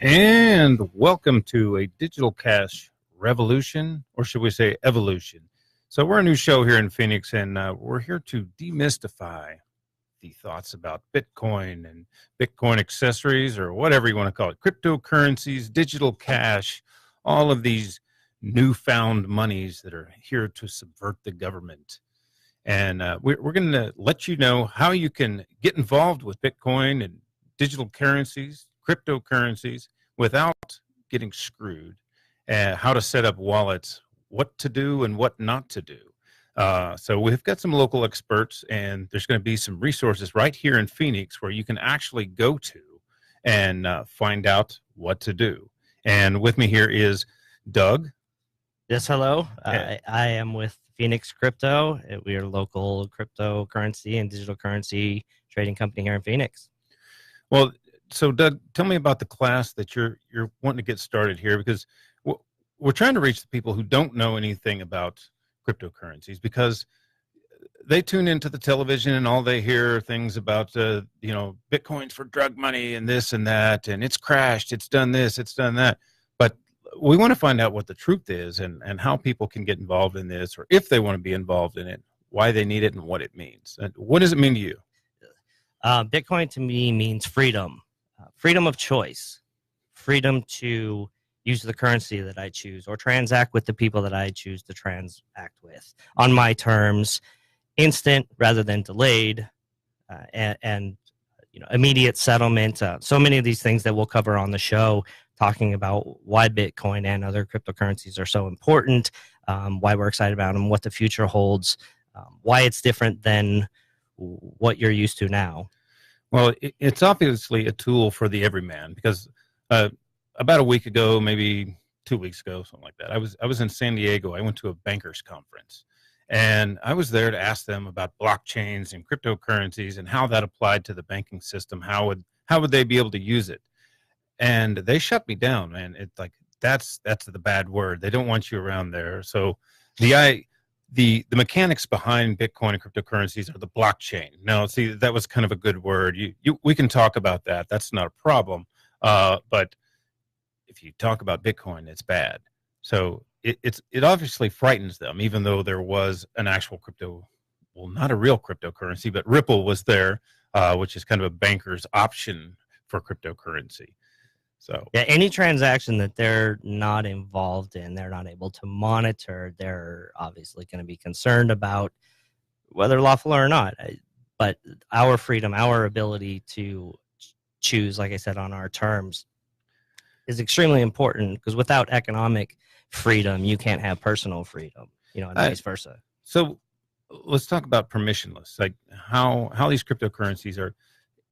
And welcome to a digital cash revolution, or should we say evolution? So we're a new show here in Phoenix, and we're here to demystify the thoughts about Bitcoin and Bitcoin accessories, or whatever you want to call it, cryptocurrencies, digital cash, all of these newfound monies that are here to subvert the government. And we're going to let you know how you can get involved with Bitcoin and digital currencies, cryptocurrencies, without getting screwed, how to set up wallets, what to do and what not to do. So we've got some local experts, and there's going to be some resources right here in Phoenix where you can actually go to and find out what to do. And with me here is Doug. Yes, hello. I am with Phoenix Crypto. We are a local cryptocurrency and digital currency trading company here in Phoenix. Well, so Doug, tell me about the class that you're wanting to get started here, because we're trying to reach the people who don't know anything about cryptocurrencies, because they tune into the television and all they hear are things about Bitcoin's for drug money and this and that, and it's crashed, it's done this, it's done that. But we want to find out what the truth is and how people can get involved in this, or if they want to be involved in it, why they need it and what it means. And what does it mean to you? Bitcoin to me means freedom. Freedom of choice, freedom to use the currency that I choose or transact with the people that I choose to transact with on my terms, instant rather than delayed, and immediate settlement. So many of these things that we'll cover on the show, talking about why Bitcoin and other cryptocurrencies are so important, why we're excited about them, what the future holds, why it's different than what you're used to now. Well, it's obviously a tool for the everyman, because about a week ago, maybe 2 weeks ago, something like that, I was in San Diego. I went to a bankers conference, and I was there to ask them about blockchains and cryptocurrencies and how that applied to the banking system. How would they be able to use it? And they shut me down, man. It's like that's the bad word. They don't want you around there. So the mechanics behind Bitcoin and cryptocurrencies are the blockchain. Now, see, that was kind of a good word. We can talk about that. That's not a problem. But if you talk about Bitcoin, it's bad. So it obviously frightens them, even though there was an actual not a real cryptocurrency, but Ripple was there, which is kind of a banker's option for cryptocurrency. So yeah, any transaction that they're not involved in, they're not able to monitor, they're obviously going to be concerned about whether lawful or not. But our freedom, our ability to choose, like I said, on our terms is extremely important, because without economic freedom, you can't have personal freedom, and vice versa. So let's talk about permissionless, like how these cryptocurrencies are.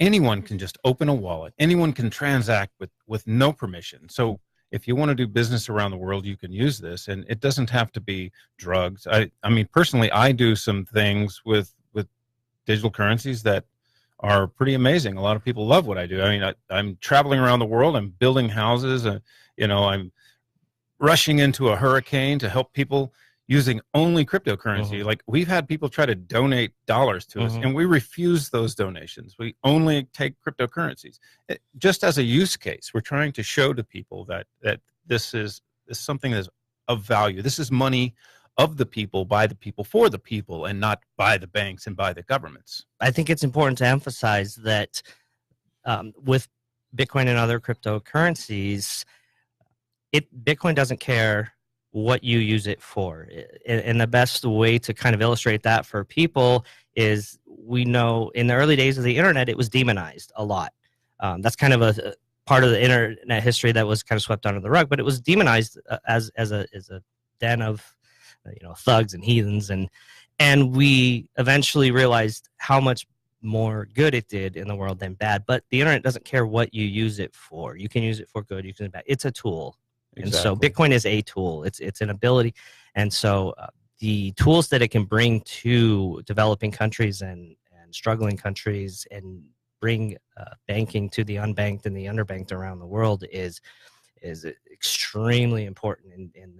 Anyone can just open a wallet. Anyone can transact with no permission. So if you want to do business around the world, you can use this, and it doesn't have to be drugs. I mean, personally, I do some things with digital currencies that are pretty amazing. A lot of people love what I do. I mean, I'm traveling around the world. I'm building houses. I'm rushing into a hurricane to help people using only cryptocurrency. Mm-hmm. Like, we've had people try to donate dollars to us, and we refuse those donations. We only take cryptocurrencies. Just as a use case, we're trying to show to people that this is something that's of value. This is money of the people, by the people, for the people, and not by the banks and by the governments. I think it's important to emphasize that with Bitcoin and other cryptocurrencies, Bitcoin doesn't care what you use it for. And the best way to kind of illustrate that for people is, we know in the early days of the internet, it was demonized a lot. That's kind of a part of the internet history that was kind of swept under the rug, but it was demonized as a den of thugs and heathens, and we eventually realized how much more good it did in the world than bad. But the internet doesn't care what you use it for. You can use it for good, you can use it bad. It's a tool. Exactly. And so Bitcoin is a tool. It's an ability. And so the tools that it can bring to developing countries and struggling countries, and bring banking to the unbanked and the underbanked around the world is extremely important in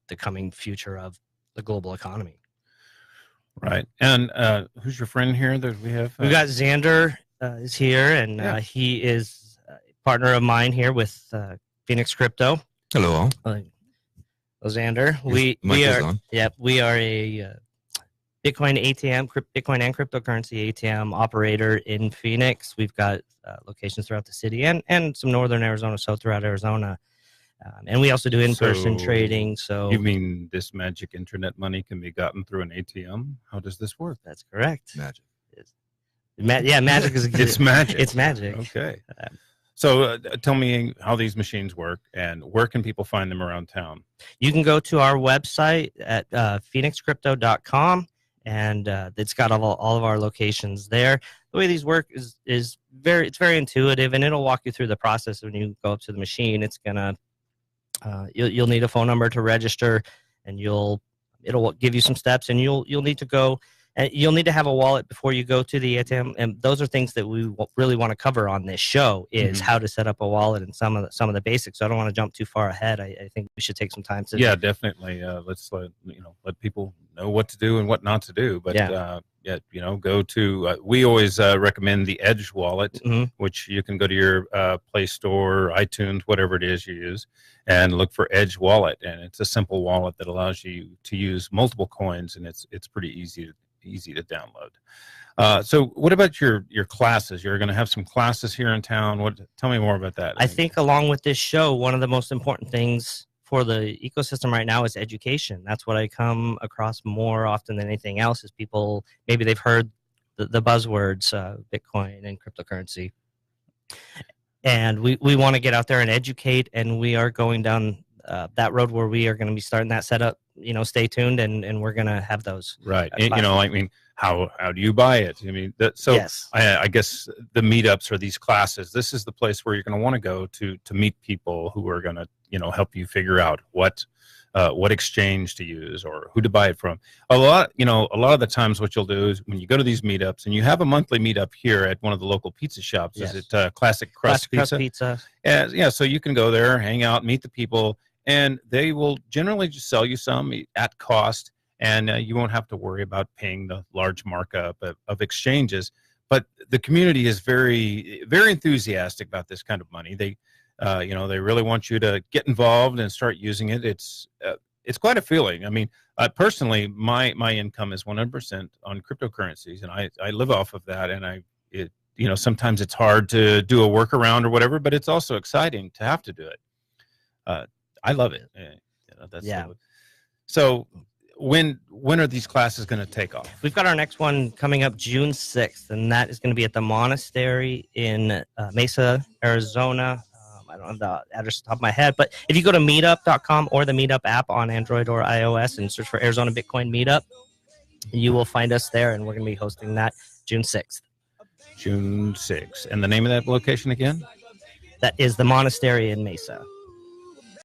the coming future of the global economy. Right. And who's your friend here that we have? We've got Xander is here, and he is partner of mine here with Phoenix Crypto. Hello, all. Xander. Mic We is are on. we are a Bitcoin ATM, Bitcoin and cryptocurrency ATM operator in Phoenix. We've got locations throughout the city and some northern Arizona, so throughout Arizona. And we also do in-person So, trading. So You mean this magic internet money can be gotten through an ATM? How does this work? that's correct. Magic. Magic is It's magic. It's magic. Okay. So tell me how these machines work and where can people find them around town? You can go to our website at phoenixcrypto.com, and it's got all of our locations there. The way these work is very intuitive, and it'll walk you through the process. When you go up to the machine, it's gonna you'll need a phone number to register, and it'll give you some steps, and you'll need to go. And you'll need to have a wallet before you go to the ATM, and those are things that we really want to cover on this show is how to set up a wallet and some of the basics. So I don't want to jump too far ahead. I think we should take some time to. Yeah, definitely. Let's let people know what to do and what not to do. But go to. We always recommend the Edge wallet, which you can go to your Play Store, iTunes, whatever it is you use, and look for Edge wallet. And it's a simple wallet that allows you to use multiple coins, and it's pretty easy to download. So what about your classes? You're going to have some classes here in town. Tell me more about that. I think along with this show, one of the most important things for the ecosystem right now is education. That's what I come across more often than anything else is people, maybe they've heard the buzzwords, Bitcoin and cryptocurrency. And we want to get out there and educate, and we are going down that road where we are going to be starting that setup. Stay tuned, and we're going to have those. Right. I mean, how do you buy it? I mean, yes. I guess the meetups or these classes, this is the place where you're going to want to go to meet people who are going to, help you figure out what exchange to use or who to buy it from. A lot of the times what you'll do is when you go to these meetups, and you have a monthly meetup here at one of the local pizza shops, yes. Is it Classic Crust Pizza? Yeah, so you can go there, hang out, meet the people, and they will generally just sell you some at cost, and you won't have to worry about paying the large markup of exchanges. But the community is very, very enthusiastic about this kind of money. They really want you to get involved and start using it. It's quite a feeling. I mean, personally, my income is 100% on cryptocurrencies, and I live off of that. And sometimes it's hard to do a workaround or whatever, but it's also exciting to have to do it. I love it. So when are these classes going to take off? We've got our next one coming up June 6th, and that is going to be at the Monastery in Mesa, Arizona. I don't have the address off the top of my head, but if you go to meetup.com or the Meetup app on Android or iOS and search for Arizona Bitcoin Meetup, you will find us there, and we're going to be hosting that June 6th. June 6th. And the name of that location again? That is the Monastery in Mesa.